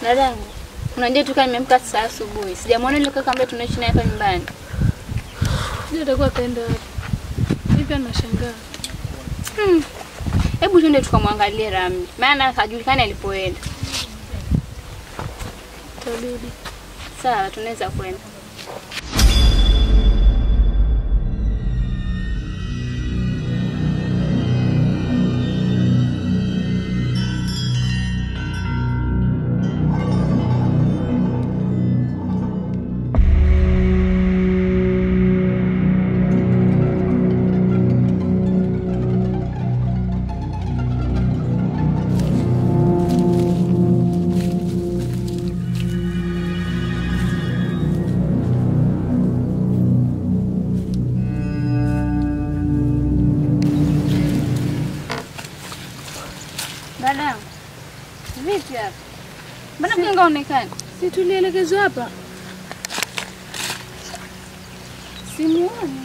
Dadangu, unajua tu kama nimeamka saa asubuhi. Sijamwona yule kaka ambaye tunaishi naye hapa nyumbani. Sijui atakuwa kaenda wapi. Hivi anashangaa. Hebu twende tukamwangalie Ramli. Maana hajulikani alipoenda. Tabidi. Sawa, tunaweza kwenda. Dadangu, vipi hapa? Mbona mganga haonekani? Si tulielekezwa hapa. Simuoni.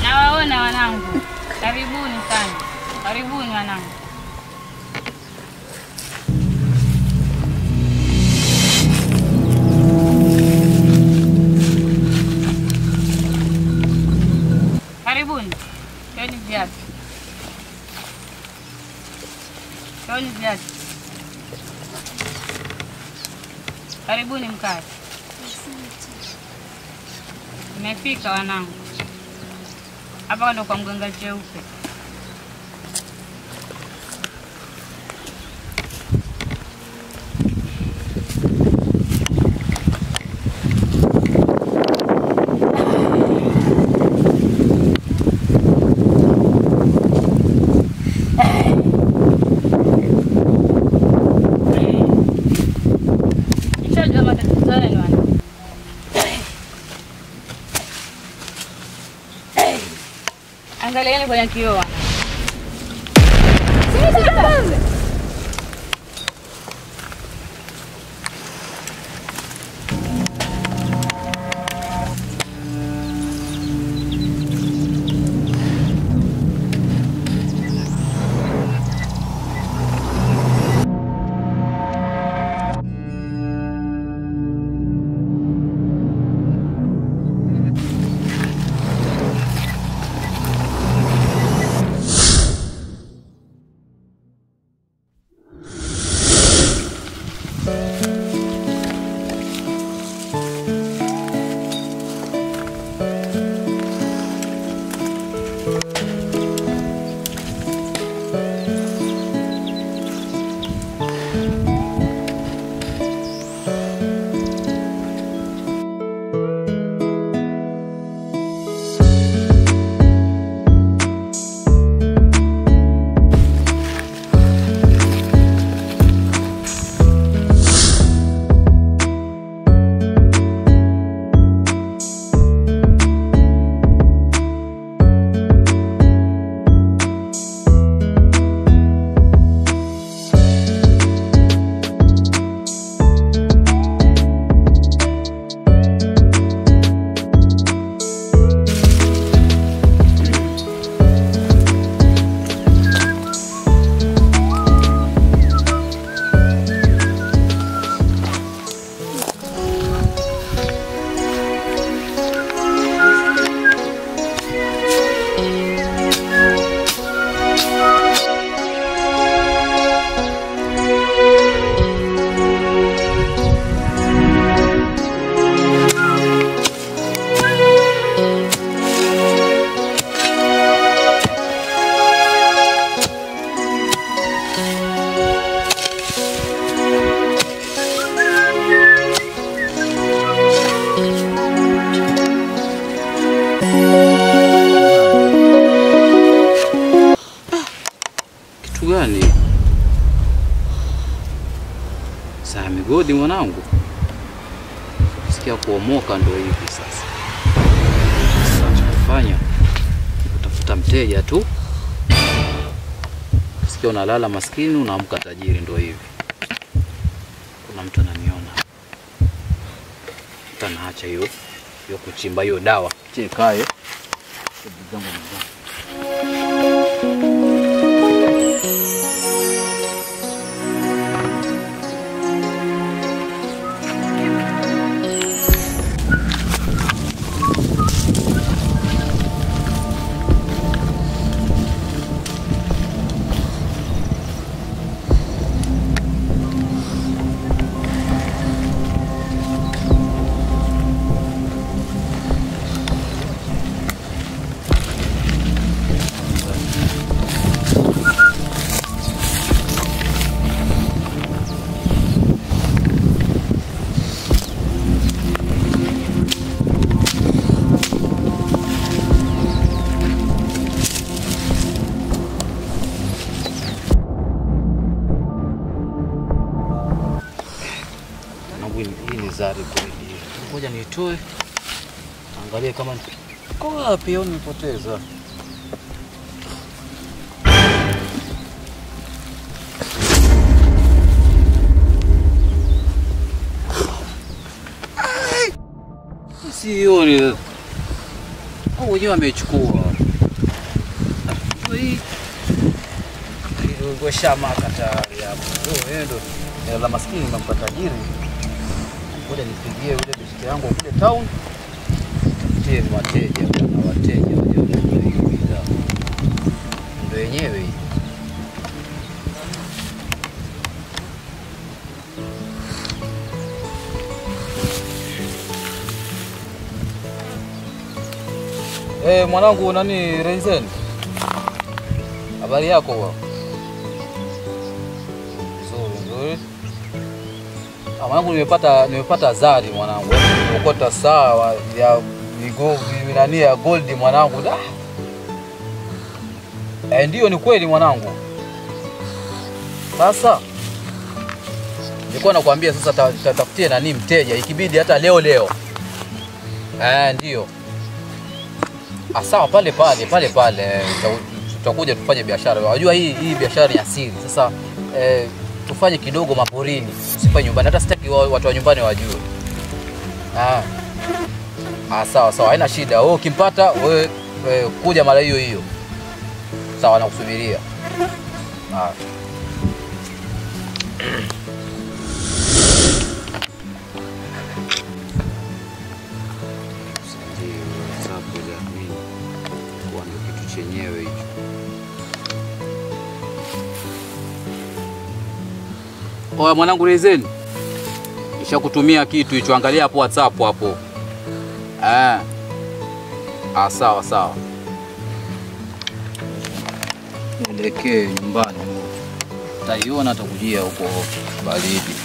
Nawaona wanangu. Karibuni sana. Karibuni wanangu. Karibuni. Keni viatu. Keni viatu. Karibuni mkae. Nimefika wanangu. Hapa ndo kwa mganga Cheupe. Angalieni kwenye kioo. Gani? Saa migodi mwanangu. Sikia kuomoka ndio hivi sasa. Sasa kufanya utafuta mteja tu. Sikia unalala maskini unaamka tajiri ndio hivi. Kuna mtu ananiona. Tanaacha hiyo kuchimba hiyo dawa. Chekae. Zari kweli. Ngoja nitoe. Angalia kama kwa wapi au nipoteza. Sioni. Au wenyewe amechukua. Ndio shama katari hapo. Ndio la maskini mampa tajiri. Ngoja nipigie yule bishiki yangu kule town. Tie wateja bwana, wateja waje kununua hiyo bidhaa. Ndio yenyewe hii. Mwanangu nani Renzen? Habari yako bwana? Nzuri. Mwanangu nimepata zari mwanangu. Nimekota saa ya nani ya gold mwanangu. Ndio ni kweli mwanangu. Sasa nilikuwa nakwambia sasa tatafutie nani mteja ikibidi hata leo. Ndio. Sawa pale tutakuja tufanye biashara. Unajua hii biashara ni asili. Sasa tufanye kidogo maporini. Usifanye nyumbani. Hata sitaki watu wa nyumbani wajue. Sawa. Haina shida. Wewe ukimpata wewe kuja mara hiyo. Sawa nakusubiria. Chenyewe hicho. Oya mwanangu Rezen. Nishakutumia kitu hicho, angalia hapo WhatsApp hapo. Sawa. Nielekee nyumbani. Taiona atakujia huko baridi.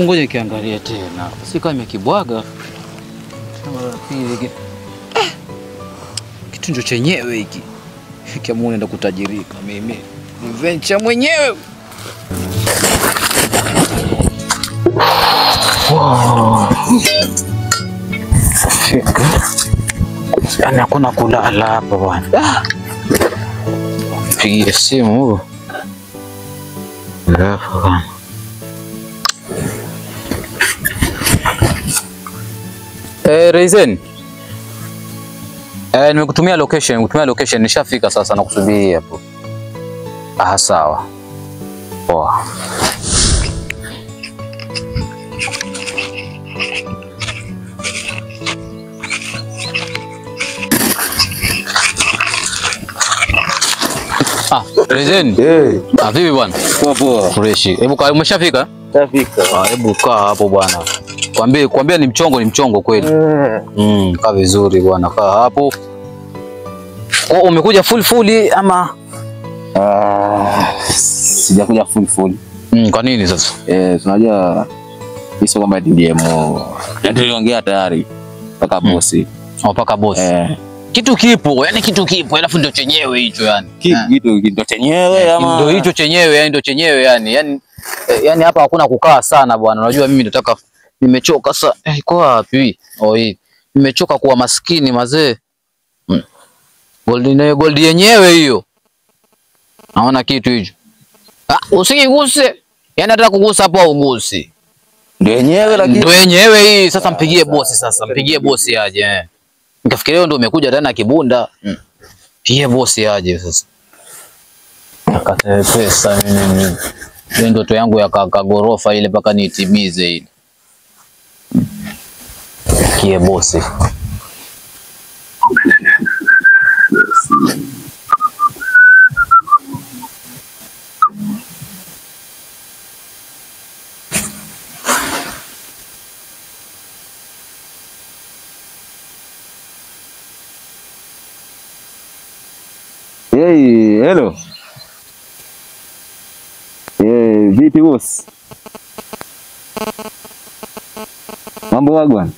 Ngoja nikiangalia tena. Si kama imekibwaga. Mara pili. Kitu ndio chenyewe hiki. Kama unaenda kutajirika mimi. Ni venture mwenyewe. Wow. Ana kuna kulala hapa bwana. Pigie simu. Rafa. Rezen. Nimekutumia location, nishafika sasa nakusubiria hapo. Sawa. Poa. Rezen. Vipi bwana? Poa. Fresh. Hebu kaa umeshafika? Shafika. Hebu kaa hapo bwana. Kwambia ni mchongo kweli. Kaa vizuri bwana, kaa hapo. Umekuja full ama? Sijakuja full. Kwa nini sasa? Tunajua hizo kama DMO. Niliongea tayari paka bosi. Paka bosi. Kitu kipo, alafu ndio chenyewe hicho yani. Kitu ndio chenyewe ama ndio hicho chenyewe yani hapa hakuna kukaa sana bwana. Unajua mimi nataka nimechoka sasa. Iko wapi? Hii. Nimechoka kuwa maskini mazee. Gold yenyewe hiyo. Naona kitu hicho. Usiguse. Yaani nataka kugusa hapo au ugusi. Ndio yenyewe lakini. Ndio yenyewe hii. Sasa mpigie bosi aje. Nikafikiria wewe ndio umekuja tena kibunda. Pia bosi aje sasa. Nakata pesa mimi. Ndio ndoto yangu ya gorofa ile mpaka niitimize ile. Kie bosi. Hello. Vipi boss? Mambo wagwan?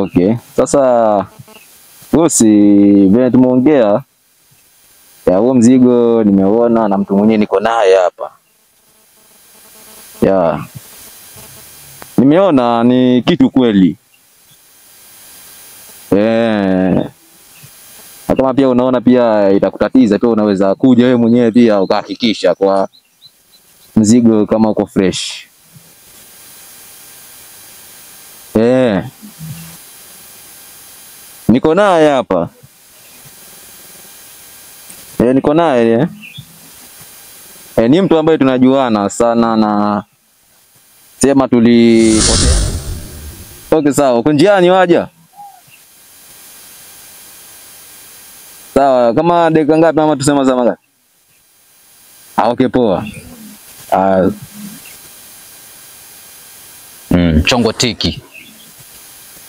Okay. Sasa bosi, vile tumeongea ya huo mzigo nimeona na mtu mwenyewe niko naye hapa. Ya. Nimeona ni kitu kweli. Na kama pia unaona pia itakutatiza pia unaweza kuja wewe mwenyewe pia ukahakikisha kwa mzigo kama uko fresh. Niko naye hapa. Niko naye. Ni mtu ambaye tunajuana sana na sema tulipotea. Okay, sawa. Uko njiani waja? Sawa, kama dakika ngapi ama tusema zama ngapi? Okay, poa. Chongo tiki.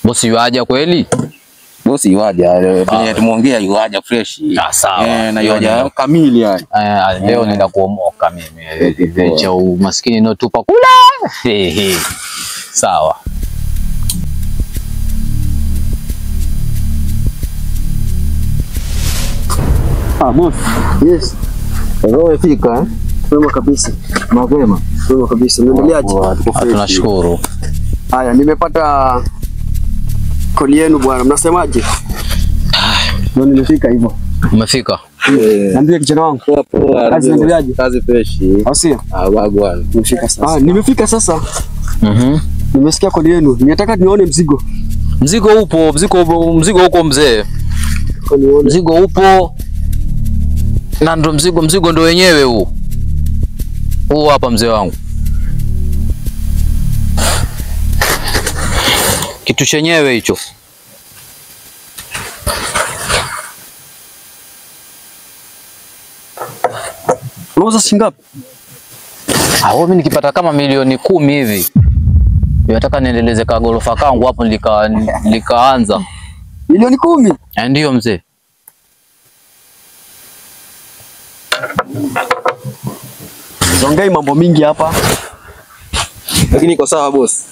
Bosi yuaja kweli? Bosi yuaja, penye tumuongea yuaja fresh. Sawa. Na yuaja kamili yani. Leo nenda kuomoka mimi. Vecha umaskini no tupa kula. Sawa. Boss. Yes. Leo umefika? Kwema kabisa. Mapema. Kwema kabisa. Unaendeleaje? Tunashukuru. Haya, nimepata kodi yenu bwana. Mnasemaje? Ndio nimefika hivyo. Umefika? Niambie kijana wangu. Poa. Kazi inaendeleaje? Kazi fresh. Au sio? Bwana. Nimefika sasa. Nimefika sasa. Nimesikia kodi yenu. Ninataka nione mzigo. Mzigo upo, mzigo uko mzee. Mzigo upo. Na ndo mzigo ndo wenyewe huu. Huu hapa mzee wangu. Kitu chenyewe hicho. Unauza shilingi ngapi? Mimi nikipata kama milioni 10 hivi. Nataka niendeleze ka gorofa kangu hapo nikaanza. Milioni 10? Ndio mzee. Ongei mambo mingi hapa. Lakini iko sawa boss.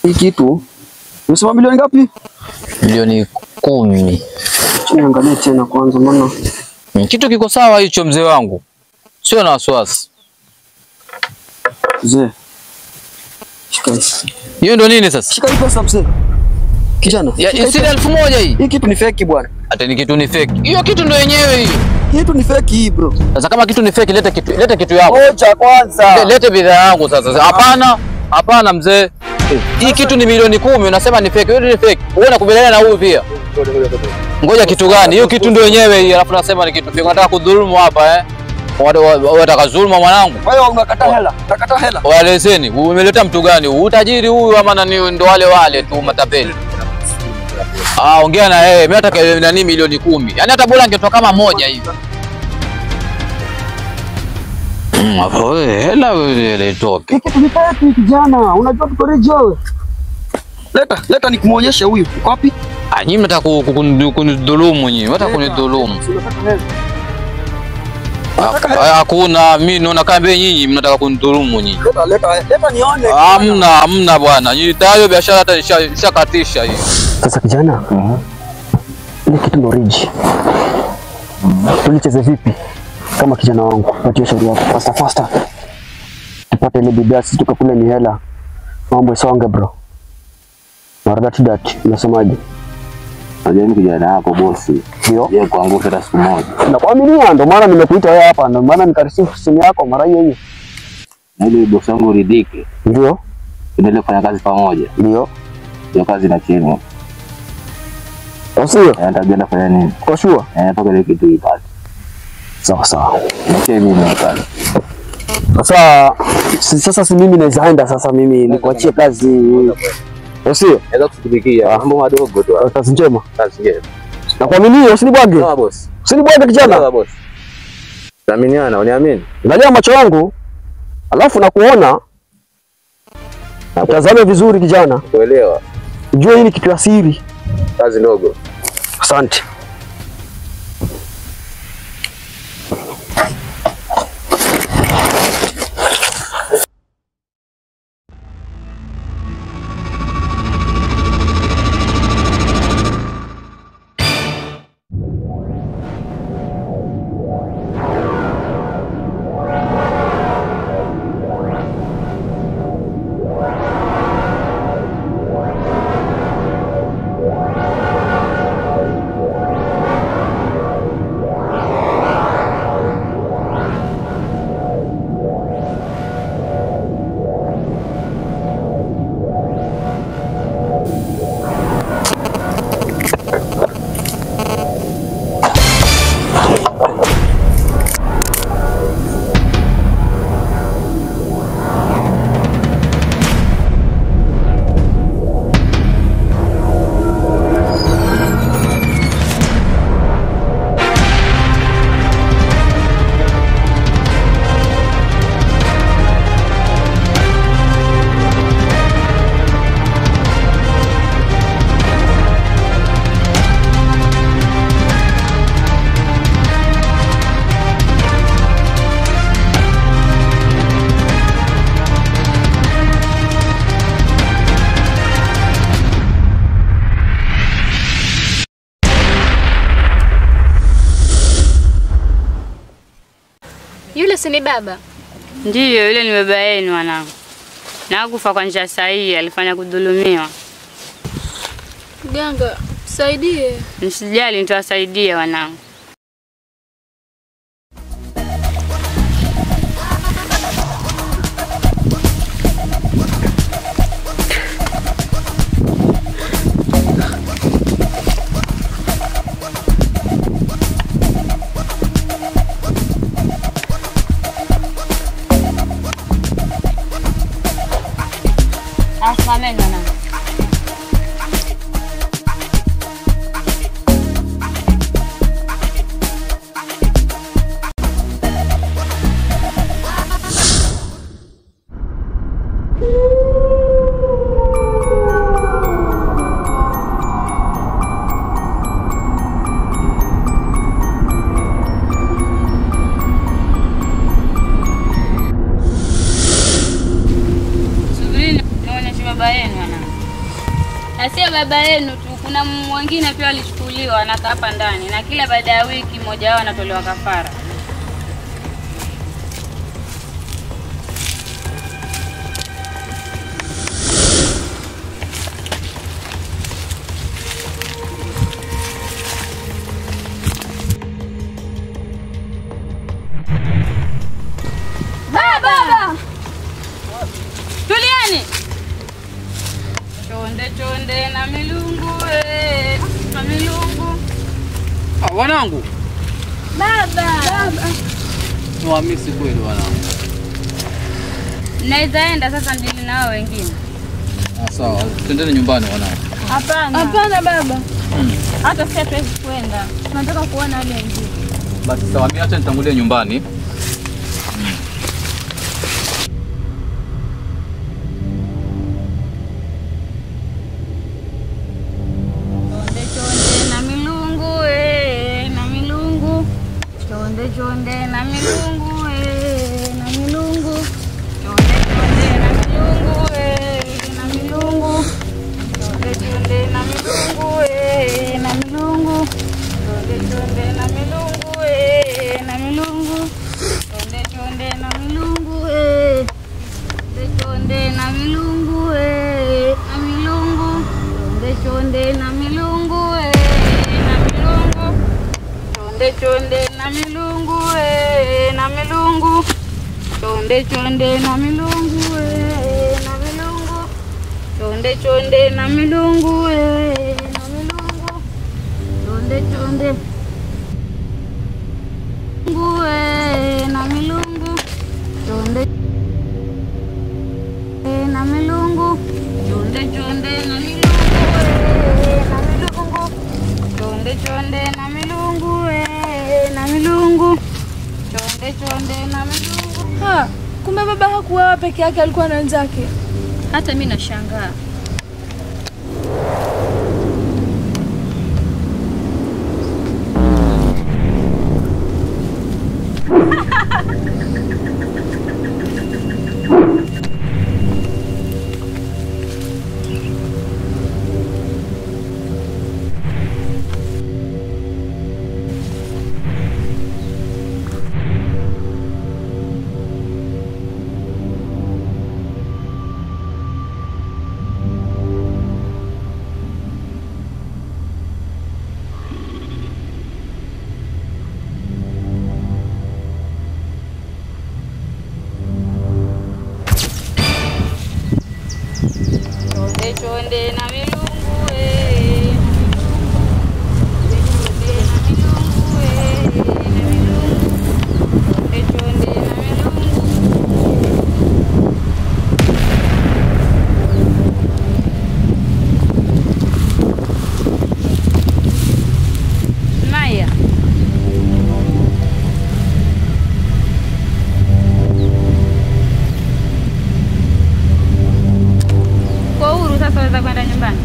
Hii kitu unasema milioni ngapi? Milioni 10. Niangalie tena kwanza maana Kitu kiko sawa hicho mzee wangu. Sio na wasiwasi. mzee. Shika. Hiyo ndo nini sasa? Shika hii pesa mzee. Kijana. Ya 1000 hii. Hii kitu ni fake bwana. Hata ni kitu ni fake. Hiyo kitu ndo yenyewe hiyo. Kitu ni fake hii bro. Sasa kama kitu ni fake, leta kitu yako. Ngoja kwanza. Lete bidhaa yangu sasa. Hapana mzee. Hii kitu ni milioni 10 unasema ni fake. Hiyo ni fake. Wewe unakubaliana na huyu pia. Ngoja kitu gani? Hiyo kitu ndio yenyewe hii, alafu nasema ni kitu fake. Unataka kudhulumu hapa Unataka dhuluma mwanangu? Wewe unakataa hela. Unakataa hela. Waelezeni, umeleta mtu gani? Utajiri huyu ama nani ndo wale tu matapeli? Ongea na yeye. Mimi nataka nani milioni 10. Yaani hata bora angetoa kama moja hivi. Hapo hela ile itoke. Hiki tulipata kijana. Unajua tukoreje wewe? Leta nikumuonyeshe huyu. Uko wapi? Nyinyi mnataka kunidhulumu nyinyi. Mnataka kunidhulumu. Hakuna, mimi naona kama nyinyi mnataka kunidhulumu nyinyi. Leta nione. Hamna bwana. Nyinyi tayo biashara hata nishakatisha hii. Sasa kijana. Ile kitu ni origi. Tulicheze vipi? Kama kijana wangu, patia shauri yako faster. Tupate ile bidhaa sisi tukakule ni hela. Mambo isonge bro. Maradati unasemaje? Najua kijana wako bosi. Ndio. Yeye kuangusha hata siku moja. Nakuaminia, ndio maana nimekuita wewe hapa, ndio maana nikarisifu simu yako mara hiyo. Na ile bosi wangu ridhike. Ndio. Tuendelee kufanya kazi pamoja. Ndio. Hiyo kazi na chini. Sio? Nitaenda kufanya nini? Kwa sure. Mpaka ile kitu ipate. Sawa. Niche mimi hapa. Sasa si mimi naweza enda sasa mimi nikuachie kazi. Sio? Naweza kushughulikia mambo madogo tu. Kazi njema. Kazi njema. Nakuaminia, usinibwage. Sawa boss. Usinibwage kijana. Sawa boss. Tuaminiana, uniamini? Angalia macho yangu. Alafu nakuona. Tazame vizuri kijana. Kuelewa. Ujue hii ni kitu ya siri. Kazi ndogo. Asante. si ni baba? Ndiyo, yule ni baba yenu wanangu. Na hakufa kwa njia sahihi, alifanya kudhulumiwa. Mganga, saidie. Msijali, nitawasaidia wanangu. Asimameni wanangu. Na sio baba yenu tu, kuna mwingine pia alichukuliwa anakaa hapa ndani na kila baada ya wiki mmoja wao anatolewa kafara. Baba! Tulieni! Chonde na milungu na milungu. Wanangu. Baba. Tuhamisi kweli wanangu. Naweza enda sasa ndili nao wengine. Sawa, twendeni nyumbani wanangu. Hapana. Hapana baba. Hata sisi hatuwezi kwenda. Tunataka kuona wale wengine. Basi sawa, mimi acha nitangulie nyumbani. Chonde na milungu na milungu. Chonde na milungu na milungu. Chonde na milungu na milungu. Chonde na milungu na milungu. Chonde na milungu chonde na milungu na milungu. Chonde na milungu na milungu. Chonde na milungu na milungu. Chonde na milungu na milungu. Chonde na milungu na milungu. Chonde na milungu. Chonde na milungu. Chonde na milungu na milungu. Chonde na milungu na milungu. Chonde na milungu. Ha, kumbe baba hakuwa peke yake, alikuwa na wenzake. Hata mimi nashangaa. Chonde na milungu Maya. Kwa huru sasa waweza kwenda nyumbani.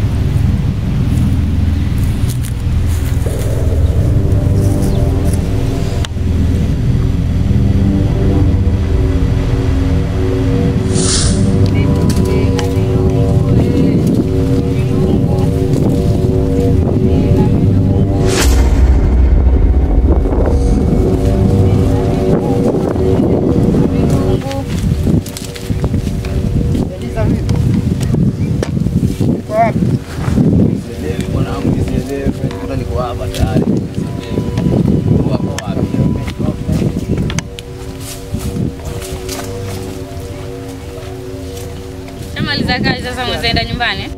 Shamaliza kazi sasa mwezaenda nyumbani?